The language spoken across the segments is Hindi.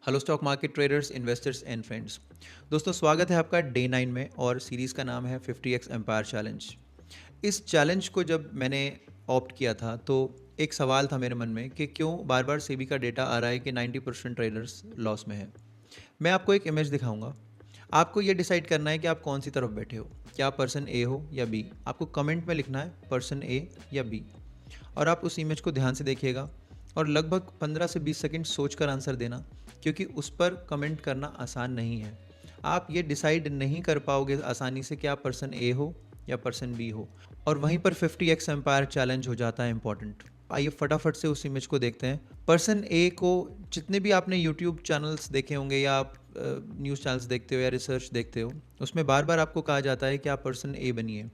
Hello stock market traders investors and friends. दोस्तों, स्वागत है आपका डे 9 में और सीरीज़ का नाम है 50x एम्पायर चैलेंज। इस चैलेंज को जब मैंने ऑप्ट किया था तो एक सवाल था मेरे मन में कि क्यों बार बार सेबी का डेटा आ रहा है कि 90% ट्रेडर्स लॉस में है। मैं आपको एक इमेज दिखाऊंगा। आपको ये डिसाइड करना है कि आप कौन सी तरफ बैठे हो, क्या पर्सन ए हो या बी। आपको कमेंट में लिखना है पर्सन ए या बी, और आप उस इमेज को ध्यान से देखिएगा और लगभग 15 से 20 सेकंड सोचकर आंसर देना, क्योंकि उस पर कमेंट करना आसान नहीं है। आप ये डिसाइड नहीं कर पाओगे आसानी से कि आप पर्सन ए हो या पर्सन बी हो, और वहीं पर 50x एम्पायर चैलेंज हो जाता है इंपॉर्टेंट। आइए फटाफट से उस इमेज को देखते हैं। पर्सन ए को, जितने भी आपने यूट्यूब चैनल्स देखे होंगे या आप न्यूज़ चैनल्स देखते हो या रिसर्च देखते हो, उसमें बार बार आपको कहा जाता है कि आप पर्सन ए बनिए।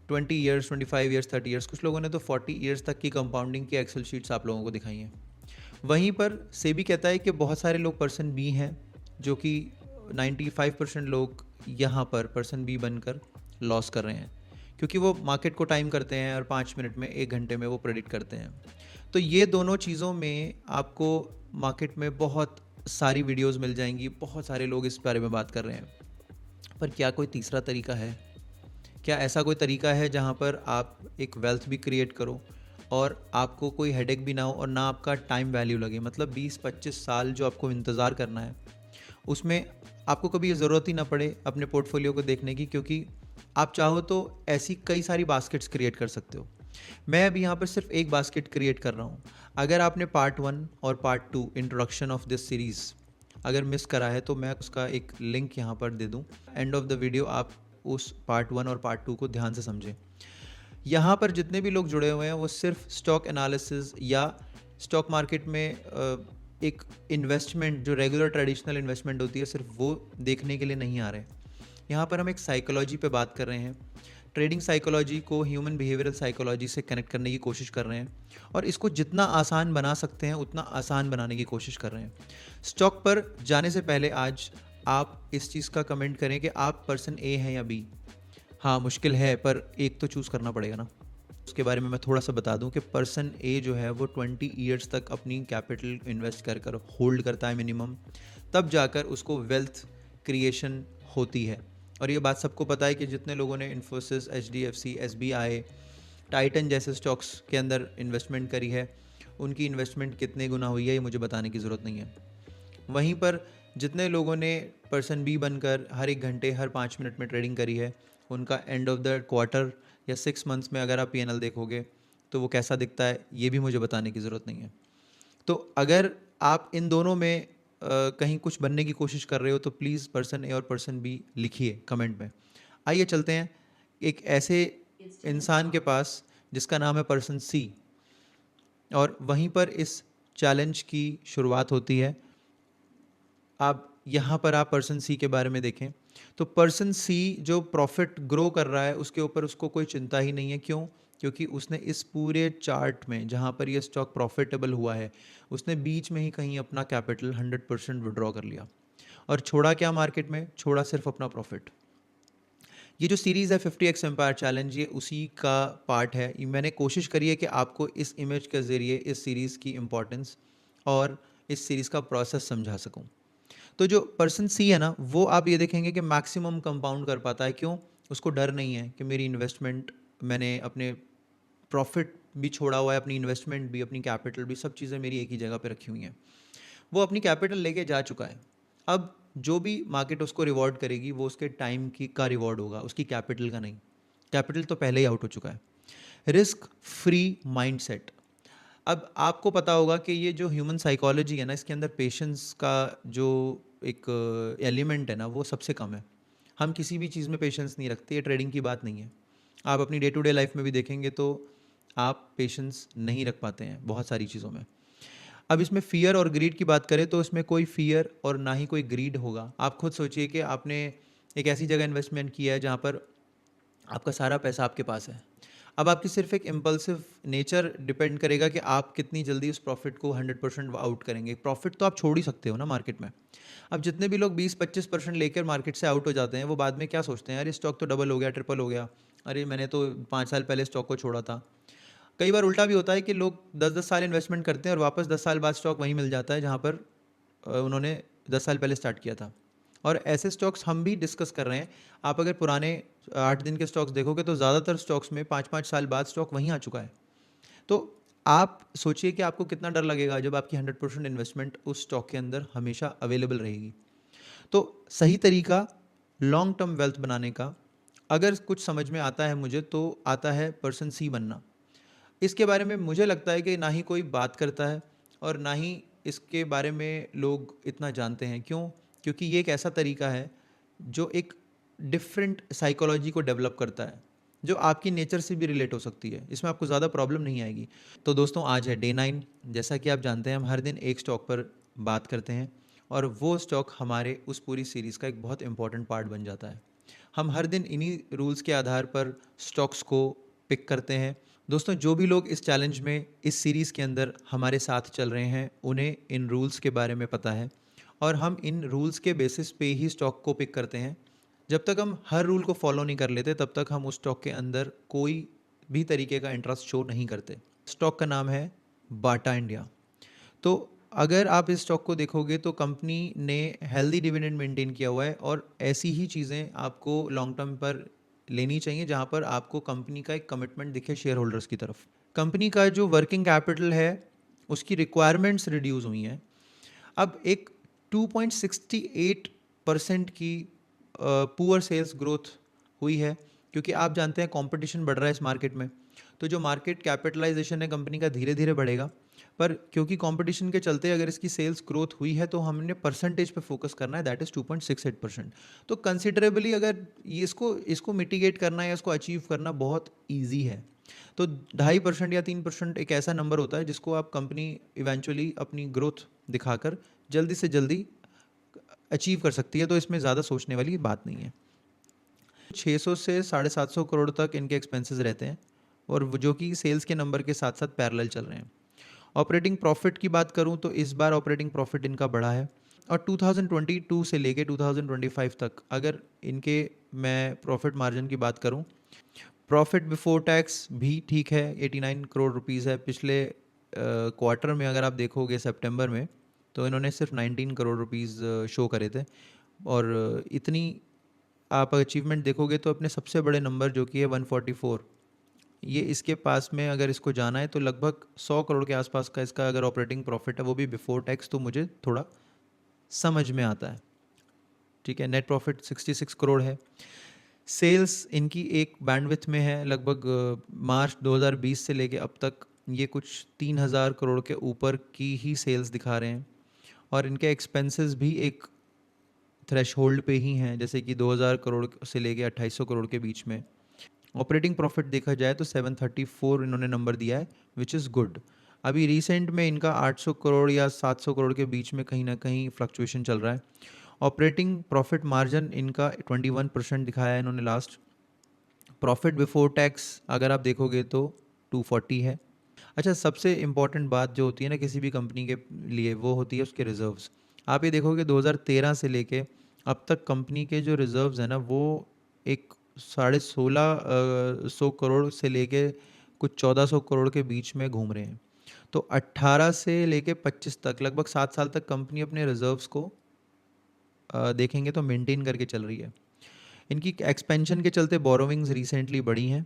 20 ईयर्स, 25 ईयर्स, 30 ईयर्स, कुछ लोगों ने तो 40 ईयर्स तक की कंपाउंडिंग की एक्सेल शीट्स आप लोगों को दिखाई हैं। वहीं पर सेबी कहता है कि बहुत सारे लोग पर्सन बी हैं, जो कि 95% लोग यहाँ पर पर्सन बी बनकर लॉस कर रहे हैं, क्योंकि वो मार्केट को टाइम करते हैं और 5 मिनट में, 1 घंटे में वो प्रेडिक्ट करते हैं। तो ये दोनों चीज़ों में आपको मार्केट में बहुत सारी वीडियोस मिल जाएंगी, बहुत सारे लोग इस बारे में बात कर रहे हैं। पर क्या कोई तीसरा तरीका है? क्या ऐसा कोई तरीका है जहाँ पर आप एक वेल्थ भी क्रिएट करो और आपको कोई हेडेक भी ना हो और ना आपका टाइम वैल्यू लगे? मतलब 20-25 साल जो आपको इंतज़ार करना है, उसमें आपको कभी ये ज़रूरत ही ना पड़े अपने पोर्टफोलियो को देखने की, क्योंकि आप चाहो तो ऐसी कई सारी बास्केट्स क्रिएट कर सकते हो। मैं अभी यहाँ पर सिर्फ एक बास्केट क्रिएट कर रहा हूँ। अगर आपने पार्ट 1 और part 2 introduction of this series अगर मिस करा है तो मैं उसका एक लिंक यहाँ पर दे दूँ। एंड ऑफ द वीडियो आप उस पार्ट 1 और पार्ट 2 को ध्यान से समझें। यहाँ पर जितने भी लोग जुड़े हुए हैं वो सिर्फ स्टॉक एनालिसिस या स्टॉक मार्केट में एक इन्वेस्टमेंट जो रेगुलर ट्रेडिशनल इन्वेस्टमेंट होती है, सिर्फ वो देखने के लिए नहीं आ रहे। यहाँ पर हम एक साइकोलॉजी पे बात कर रहे हैं। ट्रेडिंग साइकोलॉजी को ह्यूमन बिहेवियरल साइकोलॉजी से कनेक्ट करने की कोशिश कर रहे हैं, और इसको जितना आसान बना सकते हैं उतना आसान बनाने की कोशिश कर रहे हैं। स्टॉक पर जाने से पहले आज आप इस चीज़ का कमेंट करें कि आप पर्सन ए हैं या बी। हाँ, मुश्किल है, पर एक तो चूज़ करना पड़ेगा ना। उसके बारे में मैं थोड़ा सा बता दूं कि पर्सन ए जो है वो 20 ईयर्स तक अपनी कैपिटल इन्वेस्ट कर कर होल्ड करता है मिनिमम, तब जाकर उसको वेल्थ क्रिएशन होती है। और ये बात सबको पता है कि जितने लोगों ने इन्फोसिस, HDFC, SBI, टाइटन जैसे स्टॉक्स के अंदर इन्वेस्टमेंट करी है, उनकी इन्वेस्टमेंट कितने गुना हुई है ये मुझे बताने की ज़रूरत नहीं है। वहीं पर जितने लोगों ने पर्सन बी बनकर हर 1 घंटे, हर 5 मिनट में ट्रेडिंग करी है, उनका एंड ऑफ द क्वार्टर या 6 मंथ्स में अगर आप P&L देखोगे तो वो कैसा दिखता है ये भी मुझे बताने की ज़रूरत नहीं है। तो अगर आप इन दोनों में कहीं कुछ बनने की कोशिश कर रहे हो तो प्लीज़ पर्सन ए और पर्सन बी लिखिए कमेंट में। आइए चलते हैं एक ऐसे इंसान के पास जिसका नाम है पर्सन सी, और वहीं पर इस चैलेंज की शुरुआत होती है। आप यहाँ पर आप पर्सन सी के बारे में देखें तो पर्सन सी जो प्रॉफिट ग्रो कर रहा है उसके ऊपर उसको कोई चिंता ही नहीं है। क्यों? क्योंकि उसने इस पूरे चार्ट में जहाँ पर ये स्टॉक प्रॉफिटेबल हुआ है, उसने बीच में ही कहीं अपना कैपिटल 100% विड्रॉ कर लिया, और छोड़ा क्या मार्केट में? छोड़ा सिर्फ अपना प्रॉफिट। ये जो सीरीज़ है 50x एम्पायर चैलेंज, ये उसी का पार्ट है। मैंने कोशिश करी है कि आपको इस इमेज के ज़रिए इस सीरीज़ की इम्पोर्टेंस और इस सीरीज़ का प्रोसेस समझा सकूं। तो जो पर्सन सी है ना, वो आप ये देखेंगे कि मैक्सिमम कंपाउंड कर पाता है। क्यों? उसको डर नहीं है कि मेरी इन्वेस्टमेंट, मैंने अपने प्रॉफिट भी छोड़ा हुआ है, अपनी इन्वेस्टमेंट भी, अपनी कैपिटल भी, सब चीज़ें मेरी एक ही जगह पे रखी हुई हैं। वो अपनी कैपिटल लेके जा चुका है। अब जो भी मार्केट उसको रिवॉर्ड करेगी वो उसके टाइम की का रिवॉर्ड होगा, उसकी कैपिटल का नहीं। कैपिटल तो पहले ही आउट हो चुका है। Risk free mindset. अब आपको पता होगा कि ये जो ह्यूमन साइकोलॉजी है ना, इसके अंदर पेशेंस का जो एक एलिमेंट है ना, वो सबसे कम है। हम किसी भी चीज़ में पेशेंस नहीं रखते। ये ट्रेडिंग की बात नहीं है। आप अपनी डे टू डे लाइफ में भी देखेंगे तो आप पेशेंस नहीं रख पाते हैं बहुत सारी चीज़ों में। अब इसमें फ़ियर और ग्रीड की बात करें तो इसमें कोई फ़ियर और ना ही कोई ग्रीड होगा। आप खुद सोचिए कि आपने एक ऐसी जगह इन्वेस्टमेंट किया है जहाँ पर आपका सारा पैसा आपके पास है। अब आपकी सिर्फ एक इम्पल्सिव नेचर डिपेंड करेगा कि आप कितनी जल्दी उस प्रॉफिट को 100% आउट करेंगे। प्रॉफिट तो आप छोड़ ही सकते हो ना मार्केट में। अब जितने भी लोग 20-25% लेकर मार्केट से आउट हो जाते हैं, वो बाद में क्या सोचते हैं, यार ये स्टॉक तो डबल हो गया, ट्रिपल हो गया, अरे मैंने तो 5 साल पहले स्टॉक को छोड़ा था। कई बार उल्टा भी होता है कि लोग 10-10 साल इन्वेस्टमेंट करते हैं और वापस 10 साल बाद स्टॉक वहीं मिल जाता है जहाँ पर उन्होंने 10 साल पहले स्टार्ट किया था। और ऐसे स्टॉक्स हम भी डिस्कस कर रहे हैं। आप अगर पुराने 8 दिन के स्टॉक्स देखोगे तो ज़्यादातर स्टॉक्स में 5-5 साल बाद स्टॉक वहीं आ चुका है। तो आप सोचिए कि आपको कितना डर लगेगा जब आपकी 100% इन्वेस्टमेंट उस स्टॉक के अंदर हमेशा अवेलेबल रहेगी। तो सही तरीका लॉन्ग टर्म वेल्थ बनाने का अगर कुछ समझ में आता है मुझे, तो आता है पर्सन सी बनना। इसके बारे में मुझे लगता है कि ना ही कोई बात करता है और ना ही इसके बारे में लोग इतना जानते हैं। क्यों? क्योंकि ये एक ऐसा तरीका है जो एक डिफरेंट साइकोलॉजी को डेवलप करता है, जो आपकी नेचर से भी रिलेट हो सकती है। इसमें आपको ज़्यादा प्रॉब्लम नहीं आएगी। तो दोस्तों, आज है डे 9। जैसा कि आप जानते हैं, हम हर दिन एक स्टॉक पर बात करते हैं और वो स्टॉक हमारे उस पूरी सीरीज़ का एक बहुत इंपॉर्टेंट पार्ट बन जाता है। हम हर दिन इन्हीं रूल्स के आधार पर स्टॉक्स को पिक करते हैं। दोस्तों, जो भी लोग इस चैलेंज में, इस सीरीज़ के अंदर हमारे साथ चल रहे हैं, उन्हें इन रूल्स के बारे में पता है और हम इन रूल्स के बेसिस पे ही स्टॉक को पिक करते हैं। जब तक हम हर रूल को फॉलो नहीं कर लेते, तब तक हम उस स्टॉक के अंदर कोई भी तरीके का इंटरेस्ट शो नहीं करते। स्टॉक का नाम है बाटा इंडिया। तो अगर आप इस स्टॉक को देखोगे तो कंपनी ने हेल्दी डिविडेंड मेंटेन किया हुआ है और ऐसी ही चीज़ें आपको लॉन्ग टर्म पर लेनी चाहिए जहां पर आपको कंपनी का एक कमिटमेंट दिखे शेयर होल्डर्स की तरफ। कंपनी का जो वर्किंग कैपिटल है, उसकी रिक्वायरमेंट्स रिड्यूस हुई हैं। अब एक 2.68% की पुअर सेल्स ग्रोथ हुई है, क्योंकि आप जानते हैं कंपटीशन बढ़ रहा है इस मार्केट में। तो जो मार्केट कैपिटलाइजेशन है कंपनी का, धीरे धीरे बढ़ेगा। पर क्योंकि कंपटीशन के चलते अगर इसकी सेल्स ग्रोथ हुई है तो हमने परसेंटेज पे फोकस करना है, दैट इज़ 2.68%। तो कंसिडरेबली अगर इसको इसको मिटिगेट करना या इसको अचीव करना बहुत ईजी है। तो 2.5% या 3% एक ऐसा नंबर होता है जिसको आप कंपनी इवेंचुअली अपनी ग्रोथ दिखाकर जल्दी से जल्दी अचीव कर सकती है। तो इसमें ज़्यादा सोचने वाली बात नहीं है। 600 से 750 करोड़ तक इनके एक्सपेंसेस रहते हैं और जो कि सेल्स के नंबर के साथ साथ पैरेलल चल रहे हैं। ऑपरेटिंग प्रॉफिट की बात करूं तो इस बार ऑपरेटिंग प्रॉफिट इनका बढ़ा है और 2022 से लेके 2025 तक अगर इनके मैं प्रॉफिट मार्जिन की बात करूं, प्रॉफिट बिफोर टैक्स भी ठीक है, 89 करोड़ रुपीज़ है। पिछले क्वार्टर में अगर आप देखोगे सितंबर में, तो इन्होंने सिर्फ 19 करोड़ रुपीज़ शो करे थे। और इतनी आप अचीवमेंट देखोगे तो अपने सबसे बड़े नंबर जो कि है 144, ये इसके पास में अगर इसको जाना है तो लगभग 100 करोड़ के आसपास का इसका अगर ऑपरेटिंग प्रॉफिट है, वो भी बिफोर टैक्स, तो मुझे थोड़ा समझ में आता है। ठीक है, नेट प्रॉफिट 66 करोड़ है। सेल्स इनकी एक बैंडविथ में है, लगभग मार्च 2020 से लेके अब तक ये कुछ 3000 करोड़ के ऊपर की ही सेल्स दिखा रहे हैं। और इनके एक्सपेंसेस भी एक थ्रेशहोल्ड पे ही हैं, जैसे कि 2000 करोड़ से लेके 2800 करोड़ के बीच में। ऑपरेटिंग प्रॉफिट देखा जाए तो 734 इन्होंने नंबर दिया है, विच इज़ गुड। अभी रिसेंट में इनका 800 करोड़ या 700 करोड़ के बीच में कहीं ना कहीं फ्लक्चुएशन चल रहा है। ऑपरेटिंग प्रॉफिट मार्जिन इनका 21% दिखाया है इन्होंने लास्ट। प्रॉफिट बिफोर टैक्स अगर आप देखोगे तो 240 है। अच्छा, सबसे इम्पॉर्टेंट बात जो होती है ना किसी भी कंपनी के लिए, वो होती है उसके रिजर्व्स। आप ये देखोगे 2013 से लेके अब तक कंपनी के जो रिजर्व्स हैं ना, वो एक 1650 करोड़ से लेके कुछ 1400 करोड़ के बीच में घूम रहे हैं। तो 18 से लेके 25 तक, लगभग 7 साल तक कंपनी अपने रिजर्व्स को देखेंगे तो मेंटेन करके चल रही है। इनकी एक्सपेंशन के चलते बोरोविंग्स रिसेंटली बढ़ी हैं।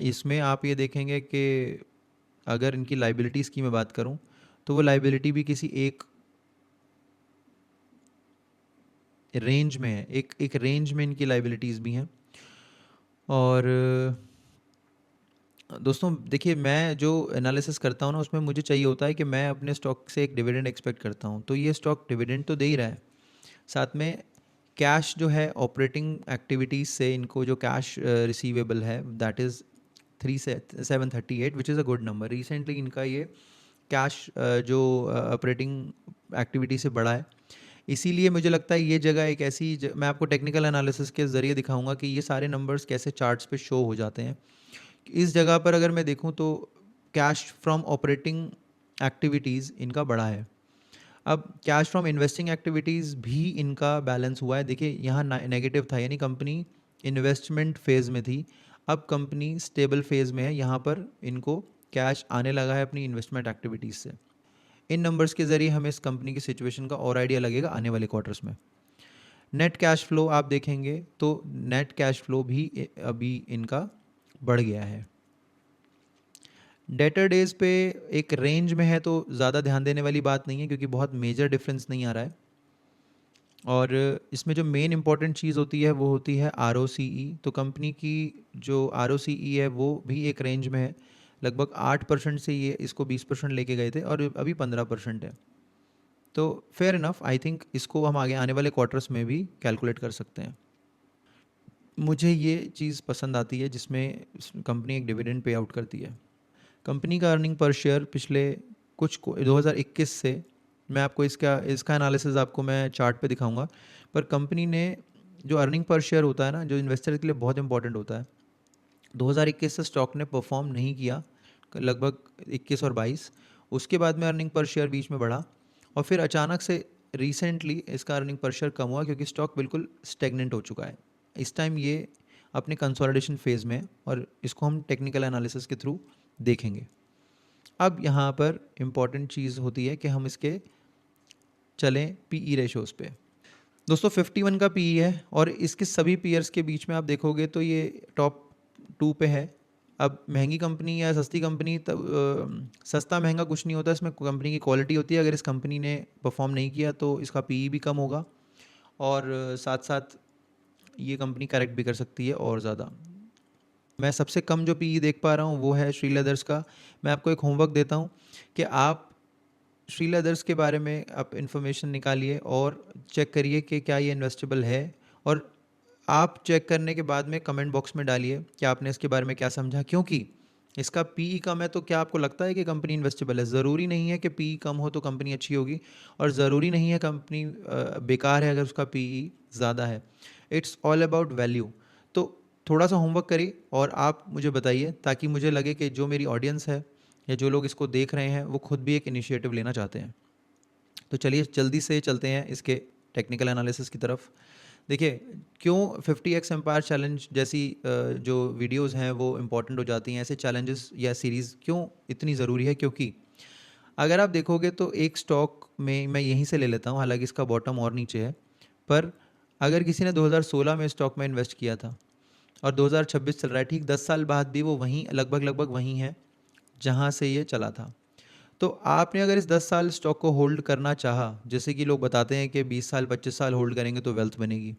इसमें आप ये देखेंगे कि अगर इनकी लाइबिलिटीज़ की मैं बात करूं, तो वो लाइबिलिटी भी किसी एक रेंज में है, एक रेंज में इनकी लाइबिलिटीज़ भी हैं। और दोस्तों देखिए, मैं जो एनालिसिस करता हूँ ना, उसमें मुझे चाहिए होता है कि मैं अपने स्टॉक से एक डिविडेंड एक्सपेक्ट करता हूँ। तो ये स्टॉक डिविडेंड तो दे ही रहा है, साथ में कैश जो है ऑपरेटिंग एक्टिविटीज़ से इनको जो कैश रिसीवेबल है, that is 3738, which is a good number. Recently इनका ये कैश जो ऑपरेटिंग एक्टिविटी से बढ़ा है। इसीलिए मुझे लगता है ये जगह एक ऐसी मैं आपको टेक्निकल एनालिसिस के ज़रिए दिखाऊंगा कि ये सारे नंबर्स कैसे चार्ट्स पे शो हो जाते हैं। इस जगह पर अगर मैं देखूं तो कैश फ्रॉम ऑपरेटिंग एक्टिविटीज़ इनका बढ़ा है। अब कैश फ्रॉम इन्वेस्टिंग एक्टिविटीज़ भी इनका बैलेंस हुआ है। देखिए, यहाँ नेगेटिव था, यानी कंपनी इन्वेस्टमेंट फेज़ में थी। अब कंपनी स्टेबल फेज़ में है, यहाँ पर इनको कैश आने लगा है अपनी इन्वेस्टमेंट एक्टिविटीज़ से। इन नंबर्स के ज़रिए हमें इस कंपनी की सिचुएशन का और आइडिया लगेगा आने वाले क्वार्टर्स में। नेट कैश फ्लो आप देखेंगे तो नेट कैश फ्लो भी अभी इनका बढ़ गया है। डेटर डेज पे एक रेंज में है तो ज़्यादा ध्यान देने वाली बात नहीं है, क्योंकि बहुत मेजर डिफरेंस नहीं आ रहा है। और इसमें जो मेन इंपॉर्टेंट चीज़ होती है वो होती है ROCE। तो कंपनी की जो ROCE है वो भी एक रेंज में है। लगभग 8% से ये इसको 20% लेके गए थे और अभी 15% है। तो फेयर इनफ, आई थिंक इसको हम आगे आने वाले क्वार्टर्स में भी कैलकुलेट कर सकते हैं। मुझे ये चीज़ पसंद आती है जिसमें कंपनी एक डिविडेंड पे आउट करती है। कंपनी का अर्निंग पर शेयर पिछले 2021 से, मैं आपको इसका इसका एनालिसिस आपको मैं चार्ट पे दिखाऊंगा। पर कंपनी ने जो अर्निंग पर शेयर होता है ना, जो इन्वेस्टर के लिए बहुत इंपॉर्टेंट होता है, 2021 से स्टॉक ने परफॉर्म नहीं किया, लगभग 21 और 22। उसके बाद में अर्निंग पर शेयर बीच में बढ़ा और फिर अचानक से रिसेंटली इसका अर्निंग पर शेयर कम हुआ, क्योंकि स्टॉक बिल्कुल स्टेगनेंट हो चुका है। इस टाइम ये अपने कंसोलिडेशन फेज़ में है और इसको हम टेक्निकल एनालिसिस के थ्रू देखेंगे। अब यहाँ पर इम्पॉर्टेंट चीज़ होती है कि हम इसके चलें पीई रेशोज़ पे। दोस्तों 51 का पीई है और इसके सभी पीयर्स के बीच में आप देखोगे तो ये टॉप 2 पे है। अब महंगी कंपनी या सस्ती कंपनी, तब सस्ता महंगा कुछ नहीं होता, इसमें कंपनी की क्वालिटी होती है। अगर इस कंपनी ने परफॉर्म नहीं किया तो इसका पीई भी कम होगा और साथ साथ ये कंपनी करेक्ट भी कर सकती है और ज़्यादा। मैं सबसे कम जो पीई देख पा रहा हूँ वो है श्री लेदर्स का। मैं आपको एक होमवर्क देता हूँ कि आप श्री लेदर्स के बारे में आप इन्फॉर्मेशन निकालिए और चेक करिए कि क्या ये इन्वेस्टेबल है। और आप चेक करने के बाद में कमेंट बॉक्स में डालिए कि आपने इसके बारे में क्या समझा, क्योंकि इसका पीई कम है तो क्या आपको लगता है कि कंपनी इन्वेस्टेबल है? ज़रूरी नहीं है कि पीई कम हो तो कंपनी अच्छी होगी, और ज़रूरी नहीं है कंपनी बेकार है अगर उसका पीई ज़्यादा है। It's all about value. तो थोड़ा सा होमवर्क करिए और आप मुझे बताइए, ताकि मुझे लगे कि जो मेरी ऑडियंस है या जो लोग इसको देख रहे हैं वो खुद भी एक इनिशिएटिव लेना चाहते हैं। तो चलिए जल्दी से चलते हैं इसके टेक्निकल एनालिसिस की तरफ। देखिए, क्यों 50x एम्पायर चैलेंज जैसी जो वीडियोस हैं वो इम्पॉर्टेंट हो जाती हैं, ऐसे चैलेंजेस या सीरीज़ क्यों इतनी ज़रूरी है? क्योंकि अगर आप देखोगे तो एक स्टॉक में, मैं यहीं से ले लेता हूँ, हालांकि इसका बॉटम और नीचे है, पर अगर किसी ने 2016 में स्टॉक में इन्वेस्ट किया था और 2026 चल रहा है, ठीक 10 साल बाद भी वो वहीं लगभग लगभग वहीं है जहाँ से ये चला था। तो आपने अगर इस 10 साल स्टॉक को होल्ड करना चाहा, जैसे कि लोग बताते हैं कि 20 साल 25 साल होल्ड करेंगे तो वेल्थ बनेगी,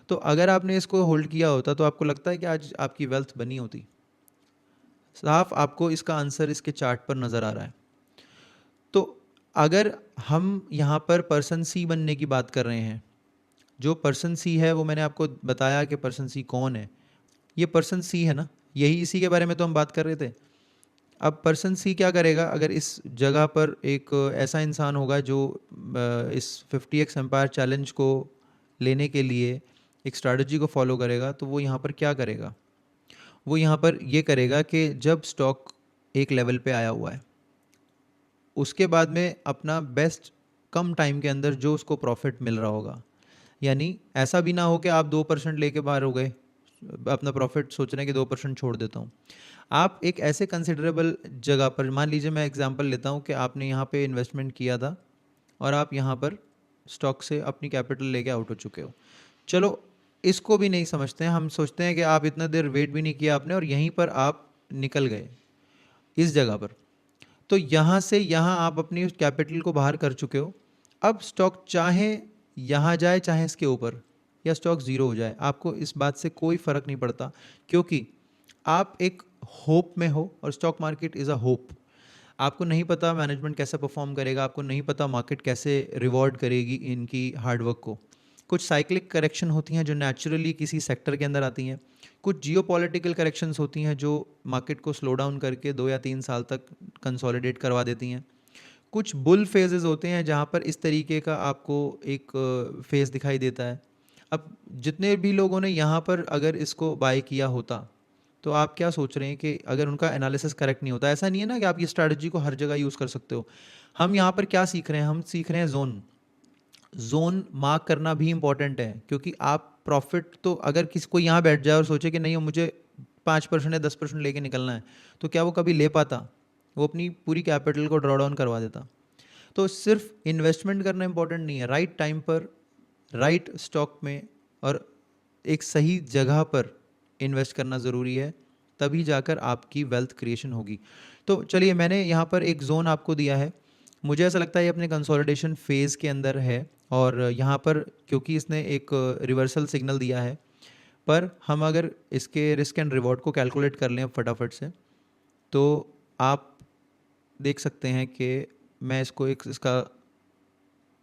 तो अगर आपने इसको होल्ड किया होता तो आपको लगता है कि आज आपकी वेल्थ बनी होती? साफ आपको इसका आंसर इसके चार्ट पर नज़र आ रहा है। तो अगर हम यहाँ पर पर्सन सी बनने की बात कर रहे हैं, जो पर्सन सी है वो मैंने आपको बताया कि पर्सन सी कौन है। ये पर्सन सी है ना, यही इसी के बारे में तो हम बात कर रहे थे। अब पर्सन सी क्या करेगा? अगर इस जगह पर एक ऐसा इंसान होगा जो इस 50x एम्पायर चैलेंज को लेने के लिए एक स्ट्रैटेजी को फॉलो करेगा, तो वो यहाँ पर क्या करेगा? वो यहाँ पर ये करेगा कि जब स्टॉक एक लेवल पे आया हुआ है, उसके बाद में अपना बेस्ट कम टाइम के अंदर जो उसको प्रॉफिट मिल रहा होगा, यानी ऐसा भी ना हो कि आप 2% लेके बाहर हो गए, अपना प्रॉफिट सोच रहे हैं कि 2% छोड़ देता हूँ। आप एक ऐसे कंसिडरेबल जगह पर, मान लीजिए मैं एग्जांपल लेता हूँ कि आपने यहाँ पे इन्वेस्टमेंट किया था और आप यहाँ पर स्टॉक से अपनी कैपिटल लेके आउट हो चुके हो। चलो इसको भी नहीं समझते हैं, हम सोचते हैं कि आप इतना देर वेट भी नहीं किया आपने और यहीं पर आप निकल गए इस जगह पर। तो यहाँ से यहाँ आप अपनी उस कैपिटल को बाहर कर चुके हो। अब स्टॉक चाहे यहाँ जाए चाहे इसके ऊपर, या स्टॉक ज़ीरो हो जाए, आपको इस बात से कोई फ़र्क नहीं पड़ता, क्योंकि आप एक होप में हो और stock market is a hope. आपको नहीं पता मैनेजमेंट कैसे परफॉर्म करेगा, आपको नहीं पता मार्केट कैसे रिवॉर्ड करेगी इनकी हार्डवर्क को। कुछ साइक्लिक करेक्शन होती हैं जो नेचुरली किसी सेक्टर के अंदर आती हैं, कुछ जियोपॉलिटिकल करेक्शंस होती हैं जो मार्केट को स्लो डाउन करके 2 या 3 साल तक कंसोलिडेट करवा देती हैं। कुछ बुल फेजेस होते हैं जहाँ पर इस तरीके का आपको एक फेज दिखाई देता है। अब जितने भी लोगों ने यहाँ पर अगर इसको बाय किया होता, तो आप क्या सोच रहे हैं कि अगर उनका एनालिसिस करेक्ट नहीं होता? ऐसा नहीं है ना कि आप ये स्ट्रैटेजी को हर जगह यूज़ कर सकते हो। हम यहाँ पर क्या सीख रहे हैं? हम सीख रहे हैं जोन मार्क करना भी इंपॉर्टेंट है, क्योंकि आप प्रॉफिट तो, अगर किसी को यहाँ बैठ जाए और सोचे कि नहीं मुझे 5% या 10% लेके निकलना है, तो क्या वो कभी ले पाता? वो अपनी पूरी कैपिटल को ड्रॉ डाउन करवा देता। तो सिर्फ इन्वेस्टमेंट करना इंपॉर्टेंट नहीं है, राइट टाइम पर राइट स्टॉक में और एक सही जगह पर इन्वेस्ट करना ज़रूरी है, तभी जाकर आपकी वेल्थ क्रिएशन होगी। तो चलिए, मैंने यहाँ पर एक जोन आपको दिया है। मुझे ऐसा लगता है ये अपने कंसोलिडेशन फेज़ के अंदर है, और यहाँ पर क्योंकि इसने एक रिवर्सल सिग्नल दिया है, पर हम अगर इसके रिस्क एंड रिवॉर्ड को कैलकुलेट कर लें अब फटाफट से, तो आप देख सकते हैं कि मैं इसको एक इसका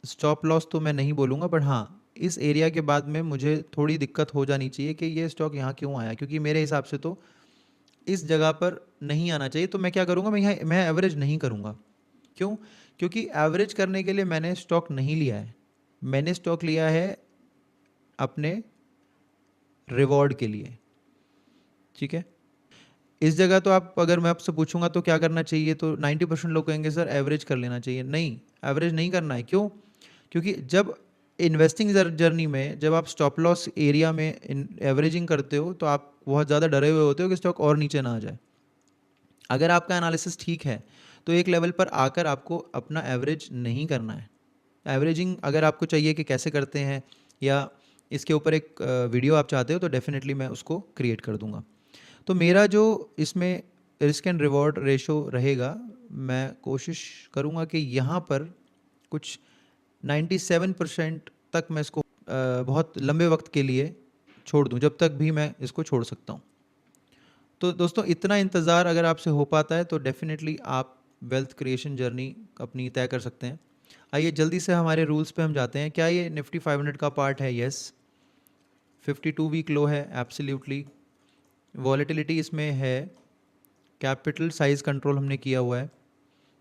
स्टॉप लॉस तो मैं नहीं बोलूँगा, बट हाँ, इस एरिया के बाद में मुझे थोड़ी दिक्कत हो जानी चाहिए कि ये स्टॉक यहाँ क्यों आया, क्योंकि मेरे हिसाब से तो इस जगह पर नहीं आना चाहिए। तो मैं क्या करूँगा, मैं एवरेज नहीं करूँगा। क्यों? क्योंकि एवरेज करने के लिए मैंने स्टॉक नहीं लिया है, मैंने स्टॉक लिया है अपने रिवॉर्ड के लिए। ठीक है, इस जगह तो आप, अगर मैं आपसे पूछूंगा तो क्या करना चाहिए, तो 90% लोग कहेंगे सर एवरेज कर लेना चाहिए। नहीं, एवरेज नहीं करना है। क्यों? क्योंकि जब इन्वेस्टिंग जर्नी में जब आप स्टॉप लॉस एरिया में एवरेजिंग करते हो तो आप बहुत ज़्यादा डरे हुए होते हो कि स्टॉक और नीचे ना आ जाए। अगर आपका एनालिसिस ठीक है तो एक लेवल पर आकर आपको अपना एवरेज नहीं करना है। एवरेजिंग अगर आपको चाहिए कि कैसे करते हैं, या इसके ऊपर एक वीडियो आप चाहते हो, तो डेफिनेटली मैं उसको क्रिएट कर दूंगा। तो मेरा जो इसमें रिस्क एंड रिवॉर्ड रेशो रहेगा, मैं कोशिश करूँगा कि यहाँ पर कुछ 97% तक मैं इसको बहुत लंबे वक्त के लिए छोड़ दूँ, जब तक भी मैं इसको छोड़ सकता हूँ। तो दोस्तों, इतना इंतज़ार अगर आपसे हो पाता है तो डेफिनेटली आप वेल्थ क्रिएशन जर्नी अपनी तय कर सकते हैं। आइए जल्दी से हमारे रूल्स पे हम जाते हैं। क्या ये निफ्टी 500 का पार्ट है? यस। 52 वीक लो है, एब्सोल्युटली। वॉलेटिलिटी इसमें है, कैपिटल साइज कंट्रोल हमने किया हुआ है।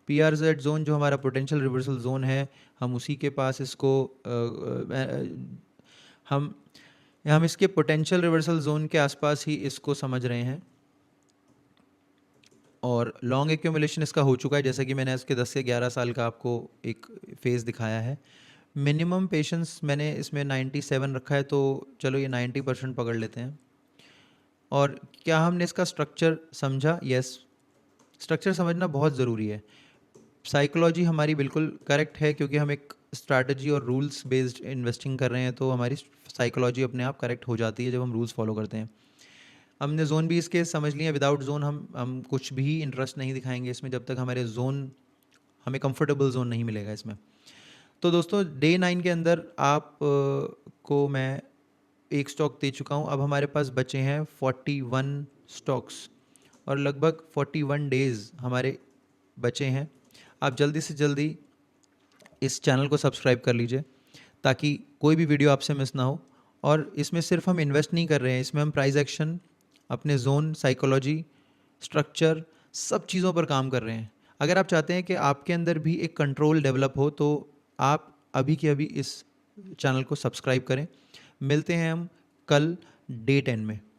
पी आर जेड जोन जो हमारा पोटेंशियल रिवर्सल जोन है, हम उसी के पास इसको हम हम इसके पोटेंशियल रिवर्सल जोन के आसपास ही इसको समझ रहे हैं। और लॉन्ग एक्यूमुलेशन इसका हो चुका है, जैसा कि मैंने इसके 10 से 11 साल का आपको एक फेज़ दिखाया है। मिनिमम पेशेंस मैंने इसमें 97 रखा है, तो चलो ये 90% पकड़ लेते हैं। और क्या हमने इसका स्ट्रक्चर समझा? यस, स्ट्रक्चर समझना बहुत ज़रूरी है। साइकोलॉजी हमारी बिल्कुल करेक्ट है, क्योंकि हम एक स्ट्रैटेजी और रूल्स बेस्ड इन्वेस्टिंग कर रहे हैं, तो हमारी साइकोलॉजी अपने आप करेक्ट हो जाती है जब हम रूल्स फॉलो करते हैं। हमने जोन भी इसके समझ लिए। विदाउट जोन हम कुछ भी इंटरेस्ट नहीं दिखाएंगे इसमें, जब तक हमारे जोन, हमें कंफर्टेबल जोन नहीं मिलेगा इसमें। तो दोस्तों, डे 9 के अंदर आप को मैं एक स्टॉक दे चुका हूँ। अब हमारे पास बचे हैं 41 स्टॉक्स, और लगभग 41 डेज़ हमारे बचे हैं। आप जल्दी से जल्दी इस चैनल को सब्सक्राइब कर लीजिए, ताकि कोई भी वीडियो आपसे मिस ना हो। और इसमें सिर्फ हम इन्वेस्ट नहीं कर रहे हैं, इसमें हम प्राइस एक्शन, अपने जोन, साइकोलॉजी, स्ट्रक्चर, सब चीज़ों पर काम कर रहे हैं। अगर आप चाहते हैं कि आपके अंदर भी एक कंट्रोल डेवलप हो, तो आप अभी के अभी इस चैनल को सब्सक्राइब करें। मिलते हैं हम कल डे 10 में।